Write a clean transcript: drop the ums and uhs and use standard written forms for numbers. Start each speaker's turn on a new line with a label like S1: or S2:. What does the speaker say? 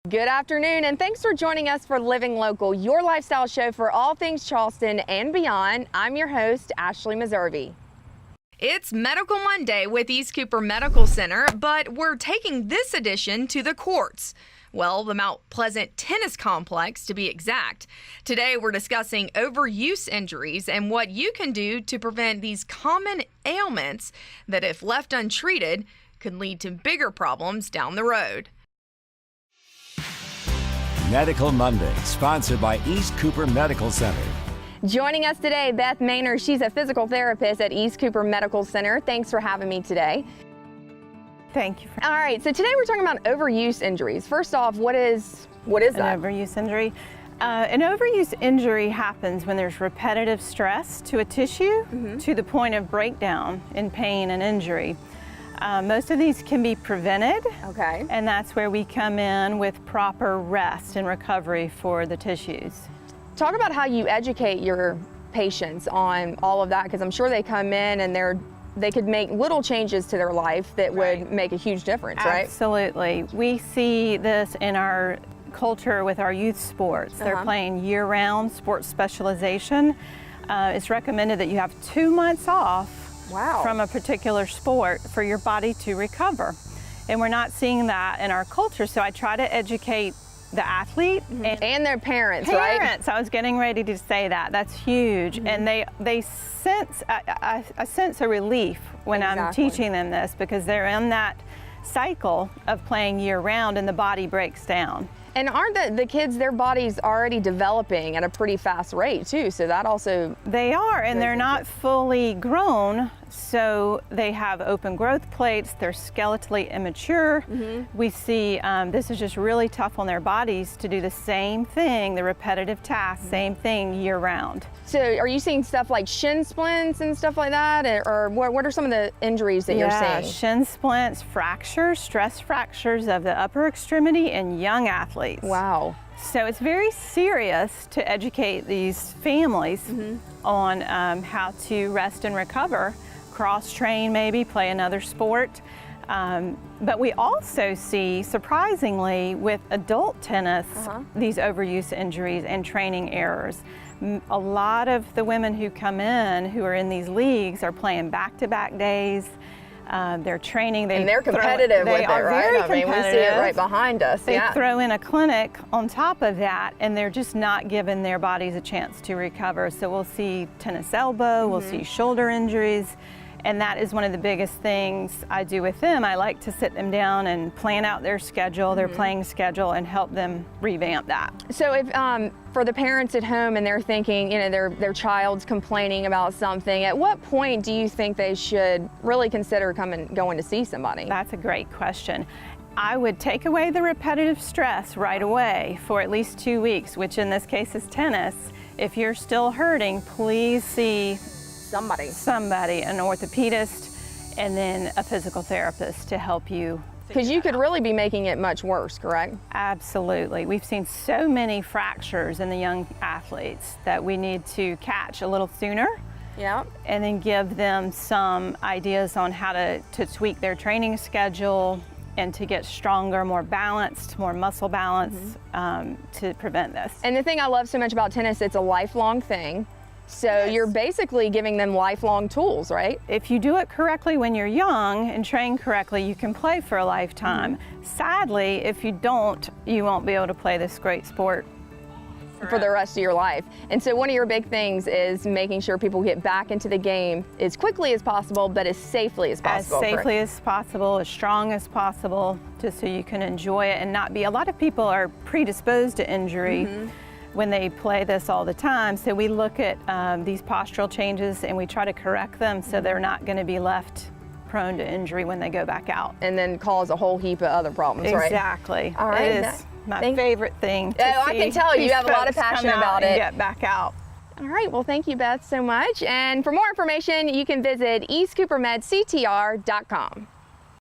S1: Good afternoon, and thanks for joining us for Living Local, your lifestyle show for all things Charleston and beyond. I'm your host, Ashley Meservey. It's Medical Monday with East Cooper Medical Center, but we're taking this edition to the courts. Well, the Mount Pleasant Tennis Complex, to be exact. Today, we're discussing overuse injuries and what you can do to prevent these common ailments that, if left untreated, could lead to bigger problems down the road.
S2: Medical Monday, sponsored by East Cooper Medical Center.
S1: Joining us today, Beth Maynor. She's a physical therapist at East Cooper Medical Center. Thanks for having me today.
S3: Thank you.
S1: All right, so today we're talking about overuse injuries. First off, what is that?
S3: An overuse injury. An overuse injury happens when there's repetitive stress to a tissue to the point of breakdown in pain and injury. Most of these can be prevented,
S1: Okay.
S3: and that's where we come in with proper rest and recovery for the tissues.
S1: Talk about how you educate your patients on all of that, because I'm sure they come in and they could make little changes to their life that would make a huge difference, right?
S3: Absolutely. We see this in our culture with our youth sports. They're playing year-round sports specialization. It's recommended that you have 2 months off from a particular sport for your body to recover. And we're not seeing that in our culture, so I try to educate the athlete
S1: and their parents, right?
S3: I was getting ready to say that. That's huge. And they sense, I sense a relief when I'm teaching them this, because they're in that cycle of playing year round and the body breaks down.
S1: And aren't the kids, their body's already developing at a pretty fast rate too, so that also...
S3: They are, and they're not fully grown, so they have open growth plates, they're skeletally immature. We see this is just really tough on their bodies to do the same thing, the repetitive task, same thing year round.
S1: So are you seeing stuff like shin splints and stuff like that, or what are some of the injuries that you're seeing?
S3: Shin splints, fractures, stress fractures of the upper extremity in young athletes.
S1: Wow.
S3: So it's very serious to educate these families on how to rest and recover, cross-train maybe, play another sport. But we also see, surprisingly, with adult tennis, these overuse injuries and training errors. A lot of the women who come in who are in these leagues are playing back-to-back days. They're training.
S1: And they're competitive with it, right?
S3: I mean,
S1: we see it right behind us.
S3: They throw in a clinic on top of that, and they're just not giving their bodies a chance to recover. So we'll see tennis elbow, we'll see shoulder injuries, and that is one of the biggest things I do with them. I like to sit them down and plan out their schedule, their playing schedule, and help them revamp that.
S1: So if for the parents at home and they're thinking, you know, their child's complaining about something, at what point do you think they should really consider going to see somebody?
S3: That's a great question. I would take away the repetitive stress right away for at least 2 weeks, which in this case is tennis. If you're still hurting, please see somebody, an orthopedist, and then a physical therapist to help you.
S1: Because you could really be making it much worse, correct?
S3: Absolutely. We've seen so many fractures in the young athletes that we need to catch a little sooner.
S1: Yeah.
S3: And then give them some ideas on how to tweak their training schedule and to get stronger, more balanced, more muscle balance to prevent this.
S1: And the thing I love so much about tennis, it's a lifelong thing. So you're basically giving them lifelong tools, right?
S3: If you do it correctly when you're young and train correctly, you can play for a lifetime. Sadly, if you don't, you won't be able to play this great sport
S1: for the rest of your life. And so one of your big things is making sure people get back into the game as quickly as possible, but as safely as possible.
S3: As safely as possible, as strong as possible, just so you can enjoy it and not be. A lot of people are predisposed to injury when they play this all the time. So we look at these postural changes and we try to correct them so they're not going to be left prone to injury when they go back out.
S1: And then cause a whole heap of other problems, right?
S3: Exactly.
S1: All right.
S3: It is my favorite thing to see.
S1: I can tell you have a lot of passion about it.
S3: Get back out.
S1: All right, well, thank you, Beth, so much. And for more information, you can visit eastcoopermedctr.com.